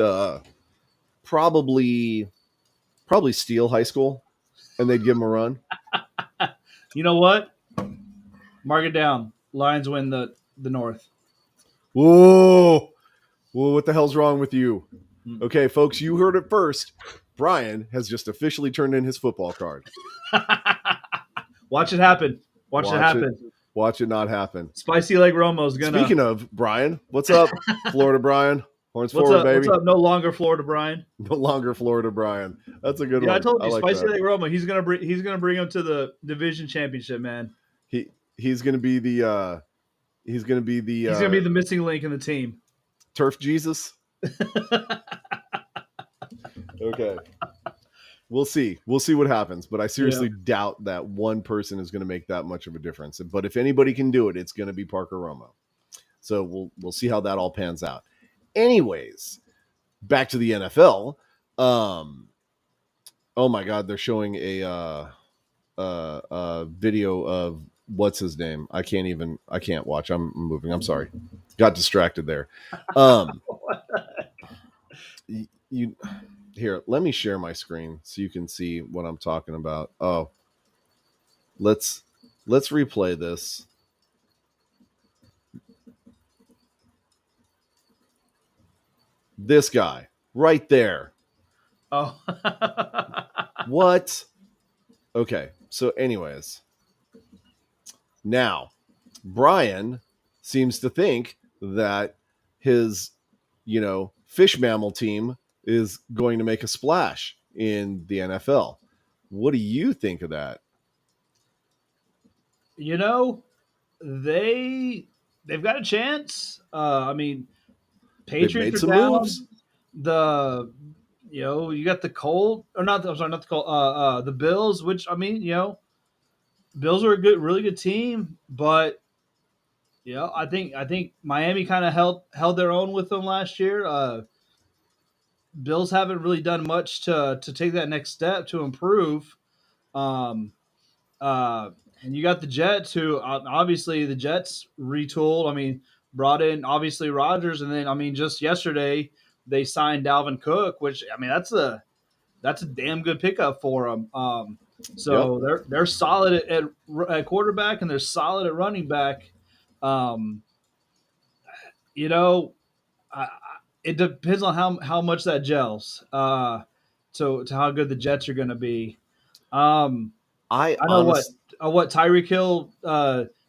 probably Steele High School, and they'd give them a run. You know what? Mark it down. Lions win the North. Whoa. What the hell's wrong with you? Okay, folks, you heard it first. Brian has just officially turned in his football card. Watch it happen. Watch it happen. Watch it not happen. Spicy Leg Romo's gonna. Speaking of Brian, what's up, Florida Brian? Horns what's forward, up, baby. What's up? No longer Florida Brian. No longer Florida Brian. That's a good one. Yeah, I told you, like Spicy Leg Roma. He's gonna bring him to the division championship, man. He's gonna be the he's gonna be the missing link in the team. Turf Jesus. Okay. We'll see what happens, but I seriously doubt that one person is going to make that much of a difference. But if anybody can do it, it's going to be Parker Romo. So we'll see how that all pans out. Anyways, back to the NFL. Oh my God, they're showing a video of what's his name. I can't watch. I'm moving. I'm sorry. Got distracted there. Here, let me share my screen so you can see what I'm talking about. Oh, let's replay this. This guy right there. Oh. What? Okay. So anyways, now Brian seems to think that his, fish mammal team is going to make a splash in the NFL. What do you think of that? You know, they've got a chance. I mean, They've Patriots made are some moves. down. The you got the Colt or not? I'm sorry, not the Colt. The Bills, which I mean, Bills are a really good team, but I think Miami kind of held their own with them last year. Bills haven't really done much to take that next step to improve. Um, uh, and you got the Jets, who obviously the Jets retooled. I mean, brought in obviously Rodgers, and then I mean just yesterday they signed Dalvin Cook, which I mean that's a damn good pickup for them. Yep. So they're solid at quarterback and they're solid at running back. Um, you know, I, it depends on how much that gels. To how good the Jets are going to be. Um, I I know honest what Tyreek Hill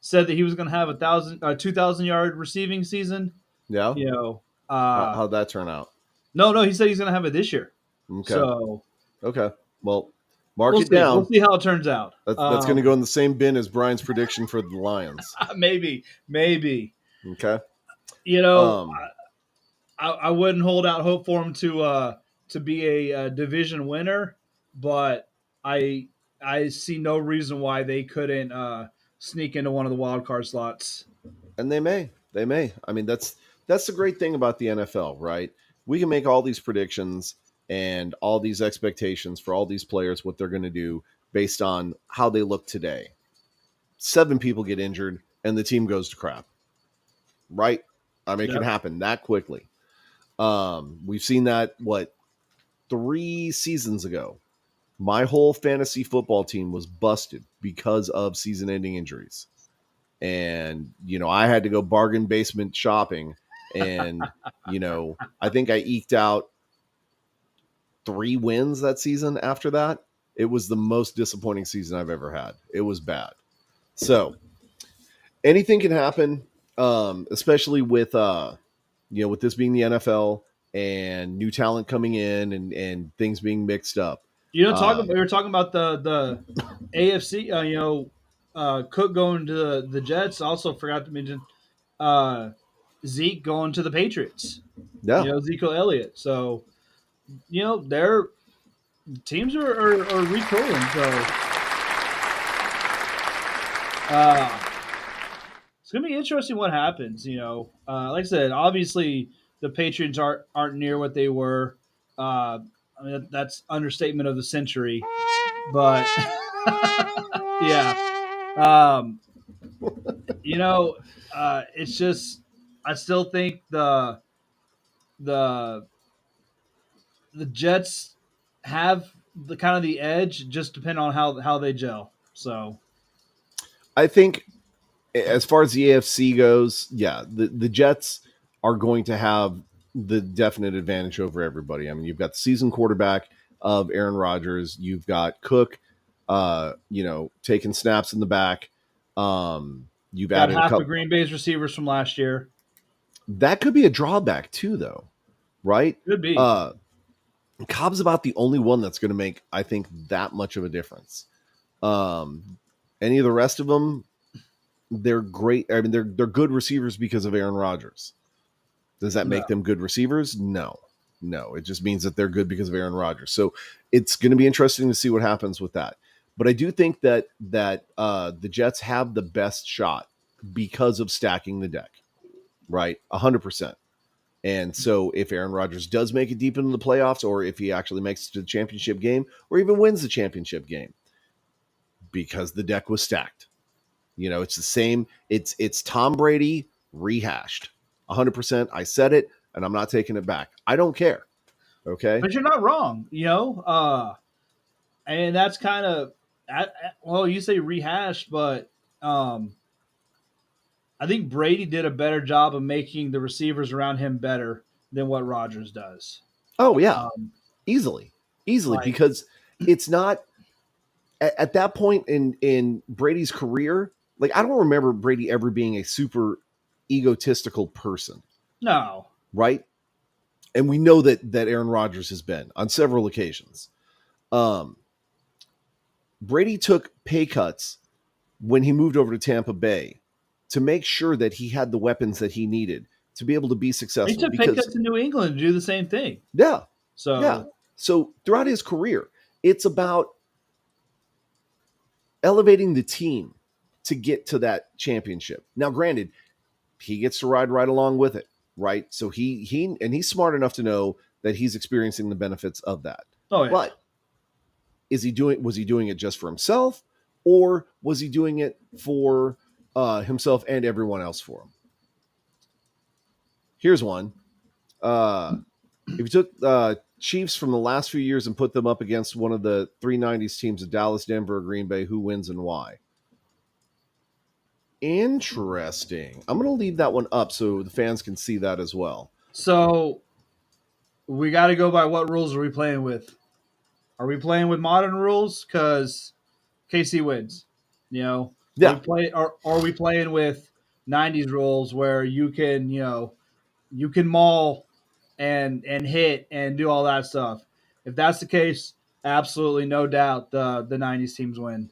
said that he was going to have 2,000 yard receiving season. Yeah. You know, uh, How'd that turn out? no, he said he's going to have it this year. Okay. So Okay. Well, mark we'll it see. We'll down. see how it turns out. That's going to go in the same bin as Brian's prediction for the Lions. Maybe. Okay. You know, Um, I wouldn't hold out hope for him to be a division winner, but I I see no reason why they couldn't sneak into one of the wild card slots. and they may. I mean, that's the great thing about the NFL, right? We can make all these predictions and all these expectations for all these players, what they're going to do based on how they look today. 7 people get injured and the team goes to crap, right? I mean, it can Yep. happen that quickly. We've seen that, what, 3 seasons ago. My whole fantasy football team was busted because of season ending injuries. And, I had to go bargain basement shopping. And, I think I eked out 3 wins that season after that. It was the most disappointing season I've ever had. It was bad. So anything can happen, especially with this being the NFL and new talent coming in and things being mixed up. We were talking about the AFC. Cook going to the Jets. Also forgot to mention uh, Zeke going to the Patriots. Yeah, Ezekiel Elliott. So their teams are retooling. So uh, it's gonna be interesting what happens. Like I said, obviously the Patriots aren't near what they were. I mean that's understatement of the century. But yeah, um, you know, it's just I still think the the Jets have the kind of the edge, just depending on how they gel. So I think as far as the AFC goes, yeah, the Jets are going to have the definite advantage over everybody. I mean, you've got the seasoned quarterback of Aaron Rodgers. You've got Cook, taking snaps in the back. You've got added a half of couple. Green Bay's receivers from last year. That could be a drawback too, though, right? Could be. Uh, Cobb's about the only one that's going to make, I think, that much of a difference. Any of the rest of them, they're great. I mean, they're good receivers because of Aaron Rodgers. Does that No. make them good receivers? No. It just means that they're good because of Aaron Rodgers. So it's going to be interesting to see what happens with that. But I do think that the Jets have the best shot because of stacking the deck, right? 100%. And so if Aaron Rodgers does make it deep into the playoffs, or if he actually makes it to the championship game, or even wins the championship game, because the deck was stacked. It's the same. It's Tom Brady rehashed. 100%. I said it, and I'm not taking it back. I don't care. Okay. But you're not wrong, and that's kind of well, you say rehashed, but I think Brady did a better job of making the receivers around him better than what Rodgers does. Oh yeah, Um, easily, like because it's not at that point in Brady's career. Like, I don't remember Brady ever being a super egotistical person, no, right? and we know that Aaron Rodgers has been on several occasions. Brady took pay cuts when he moved over to Tampa Bay to make sure that he had the weapons that he needed to be able to be He successful. took pay cuts in New England to do the same thing. Yeah. So yeah. So throughout his career, it's about elevating the team to get to that championship. Now, granted, he gets to ride right along with it, right? So he's smart enough to know that he's experiencing the benefits of that. Oh yeah. But was he doing it just for himself, or was he doing it for himself and everyone else for him? Here's one. If you took Chiefs from the last few years and put them up against one of the 390s teams of Dallas, Denver, or Green Bay, who wins and why? Interesting. I'm going to leave that one up so the fans can see that as well. So we got to go by what rules are we playing with? Are we playing with modern rules? Because KC wins. You know, Yeah. Are we playing with 90s rules where you can, you can maul and hit and do all that stuff? If that's the case, absolutely no doubt the 90s teams win.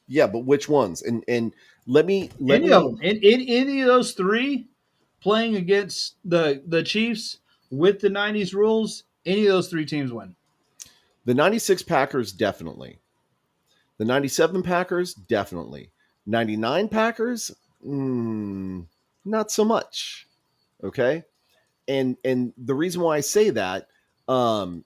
Yeah, but which ones? And let me any of them. In any of those three playing against the Chiefs with the 90s rules, any of those three teams win. The 96 Packers, definitely. The 97 Packers, definitely. 99 Packers, not so much. Okay? And the reason why I say that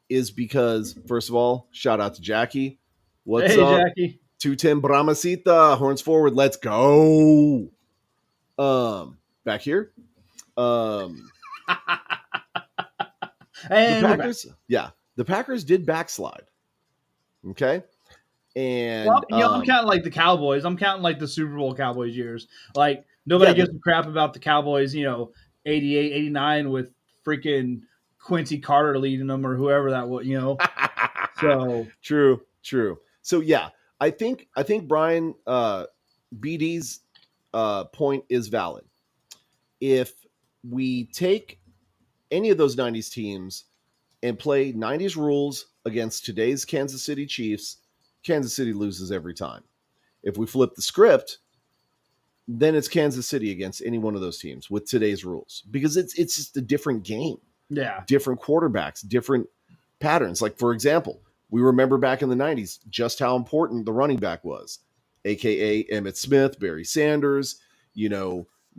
is because, first of all, shout out to Jackie. What's up? Jackie? 210 Bramasita, horns forward, let's go. Back here. And the Packers, the Packers did backslide. Okay. And I'm counting like the Cowboys. I'm counting like the Super Bowl Cowboys years. Like nobody gives a crap about the Cowboys, 88, 89 with freaking Quincy Carter leading them or whoever that was, So true. So yeah, I think Brian BD's point is valid. If we take any of those 90s teams and play 90s rules against today's Kansas City Chiefs, Kansas City loses every time. If we flip the script, then it's Kansas City against any one of those teams with today's rules, because it's just a different game. Yeah. Different quarterbacks, different patterns. Like, for example, we remember back in the 90s just how important the running back was, aka Emmitt Smith, Barry Sanders, you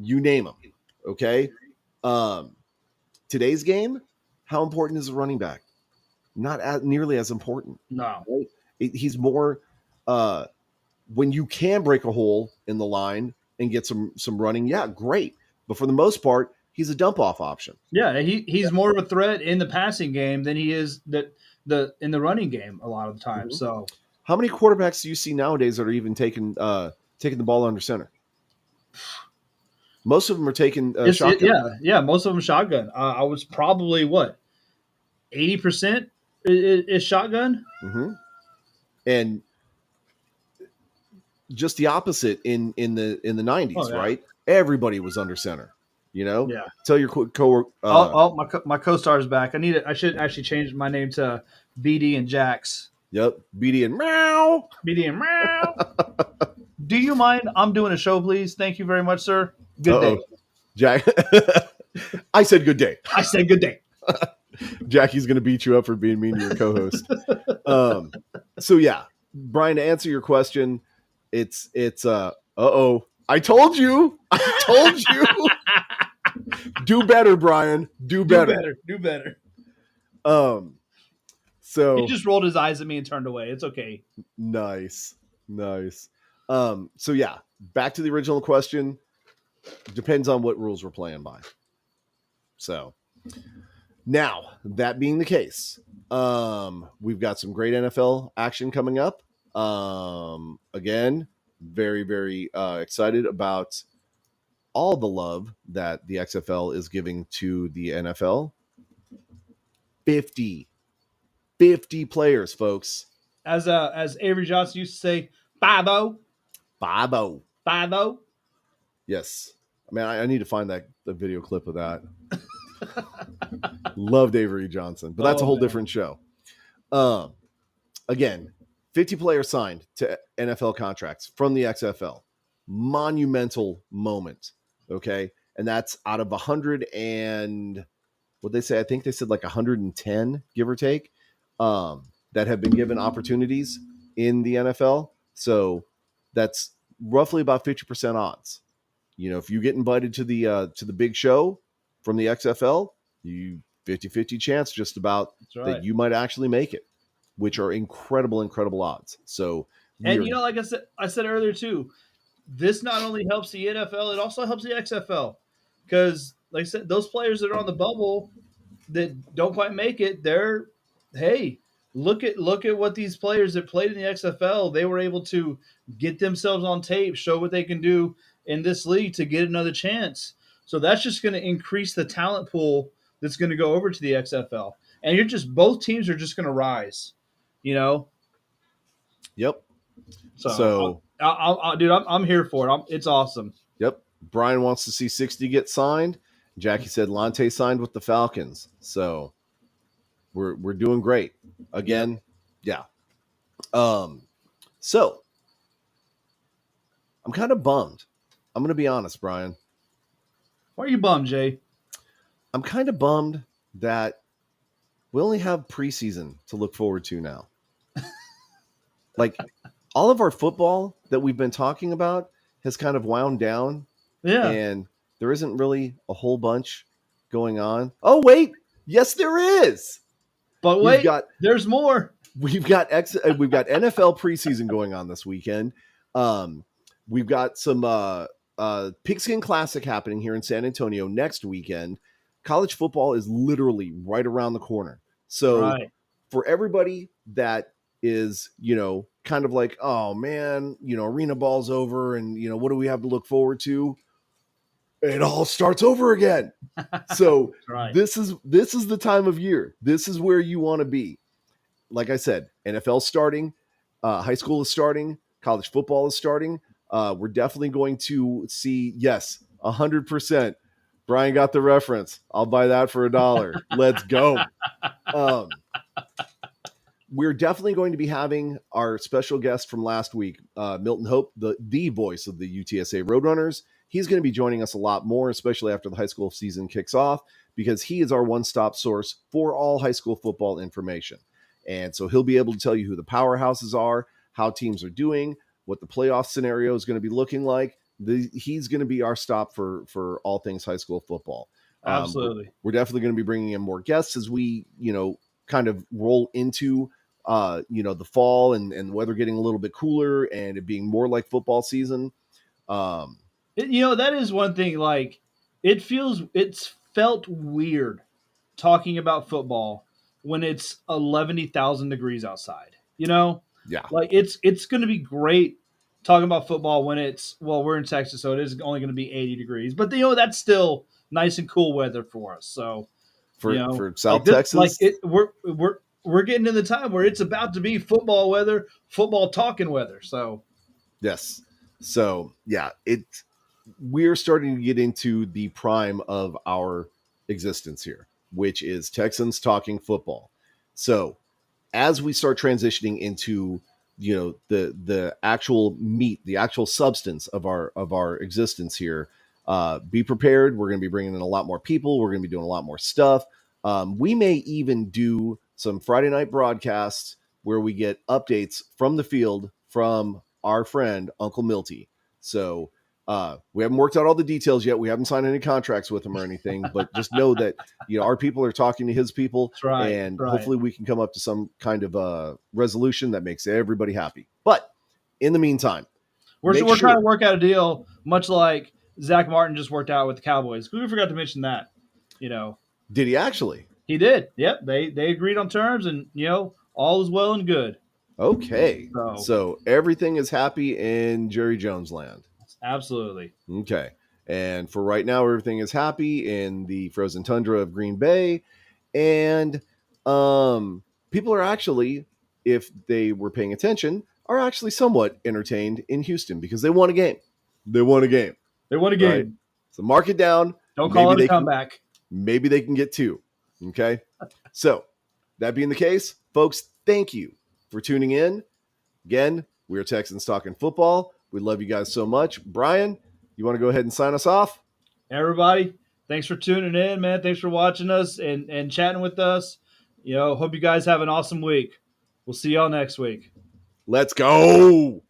name them. Okay. Today's game, how important is a running back? Not nearly as important. No. Right? He's more when you can break a hole in the line and get some running, yeah, great. But for the most part, he's a dump off option. Yeah, he's more of a threat in the passing game than he is in the running game a lot of the time. Mm-hmm. So how many quarterbacks do you see nowadays that are even taking the ball under center? Most of them are taking shotgun. Yeah, most of them shotgun. I was probably 80% is shotgun. Mm-hmm. And just the opposite in the 90s, right? Everybody was under center. Yeah. Tell your my co-star is back. I should actually change my name to BD and Jax. Yep, BD and meow. BD and meow. Do you mind? I'm doing a show, please. Thank you very much, sir. Good day, Jack. I said good day. I said good day. Jackie's gonna beat you up for being mean to your co-host. So yeah, Brian, to answer your question, it's I told you. Do better, Brian. Do better. So he just rolled his eyes at me and turned away. It's okay. Nice. So yeah, back to the original question. Depends on what rules we're playing by. So now, that being the case, we've got some great NFL action coming up. Again, very, very excited about all the love that the XFL is giving to the NFL. 50 players, folks. As Avery Johnson used to say, 5-0. 5-0. 5-0. Yes. I mean, I need to find the video clip of that. Loved Avery Johnson, but that's a whole different show. Again, 50 players signed to NFL contracts from the XFL. Monumental moment. Okay. And that's out of 100 and what they say, I think they said like 110, give or take, that have been given opportunities in the NFL. So that's roughly about 50% odds. You know, if you get invited to the big show from the XFL, you 50-50 chance just about that you might actually make it, which are incredible odds. So, and you know, like I said earlier too, this not only helps the NFL, it also helps the XFL because, like I said, those players that are on the bubble that don't quite make it, they're hey, look at what these players that played in the XFL, they were able to get themselves on tape, show what they can do in this league to get another chance. So that's just going to increase the talent pool that's going to go over to the XFL. And you're just both teams are just going to rise, you know. Yep. So dude, I'm here for it. It's awesome. Yep. Brian wants to see 60 get signed. Jackie said Lante signed with the Falcons. So we're doing great. Again, yeah. So I'm kind of bummed. I'm going to be honest, Brian. Why are you bummed, Jay? I'm kind of bummed that we only have preseason to look forward to now. Like all of our football that we've been talking about has kind of wound down. Yeah. And there isn't really a whole bunch going on. Oh, wait. Yes, there is. But wait, there's more. We've got NFL preseason going on this weekend. We've got some Pigskin Classic happening here in San Antonio next weekend. College football is literally right around the corner. So for everybody that is, you know, kind of like, oh man, you know, arena ball's over and, you know, what do we have to look forward to? It all starts over again. So this is the time of year. This is where you want to be. Like I said, NFL starting, high school is starting, college football is starting. We're definitely going to see, yes, 100%. Brian got the reference. I'll buy that for $1. Let's go. We're definitely going to be having our special guest from last week, Milton Hope, the voice of the UTSA Roadrunners. He's going to be joining us a lot more, especially after the high school season kicks off, because he is our one-stop source for all high school football information. And so he'll be able to tell you who the powerhouses are, how teams are doing, what the playoff scenario is going to be looking like. He's going to be our stop for all things high school football. Absolutely. We're definitely going to be bringing in more guests as we, you know, kind of roll into, you know, the fall and the weather getting a little bit cooler and it being more like football season. You know, that is one thing, like, it's felt weird talking about football when it's 11,000 degrees outside, you know? Yeah. Like, it's going to be great talking about football when we're in Texas, so it is only going to be 80 degrees. But, you know, that's still nice and cool weather for us. So, for South Texas? We're getting to the time where it's about to be football weather, football talking weather. So, yes. So, yeah, we're starting to get into the prime of our existence here, which is Texans talking football. So as we start transitioning into, you know, the actual meat, the actual substance of our existence here, be prepared. We're going to be bringing in a lot more people. We're going to be doing a lot more stuff. We may even do some Friday night broadcasts where we get updates from the field from our friend, Uncle Milty. So we haven't worked out all the details yet. We haven't signed any contracts with him or anything, but just know that, you know, our people are talking to his people, and hopefully we can come up to some kind of resolution that makes everybody happy. But in the meantime, we're trying to work out a deal, much like Zach Martin just worked out with the Cowboys. We forgot to mention that, you know. Did he actually? He did. Yep. They agreed on terms, and, you know, all is well and good. Okay. So everything is happy in Jerry Jones land. Absolutely. Okay. And for right now, everything is happy in the frozen tundra of Green Bay. And people are actually, if they were paying attention, are actually somewhat entertained in Houston because they won a game. Right? So mark it down. Don't call it a comeback. Maybe they can get 2. Okay. So that being the case, folks, thank you for tuning in. Again, we're Texans Talking Football. We love you guys so much. Brian, you want to go ahead and sign us off? Everybody, thanks for tuning in, man. Thanks for watching us and chatting with us. Hope you guys have an awesome week. We'll see y'all next week. Let's go.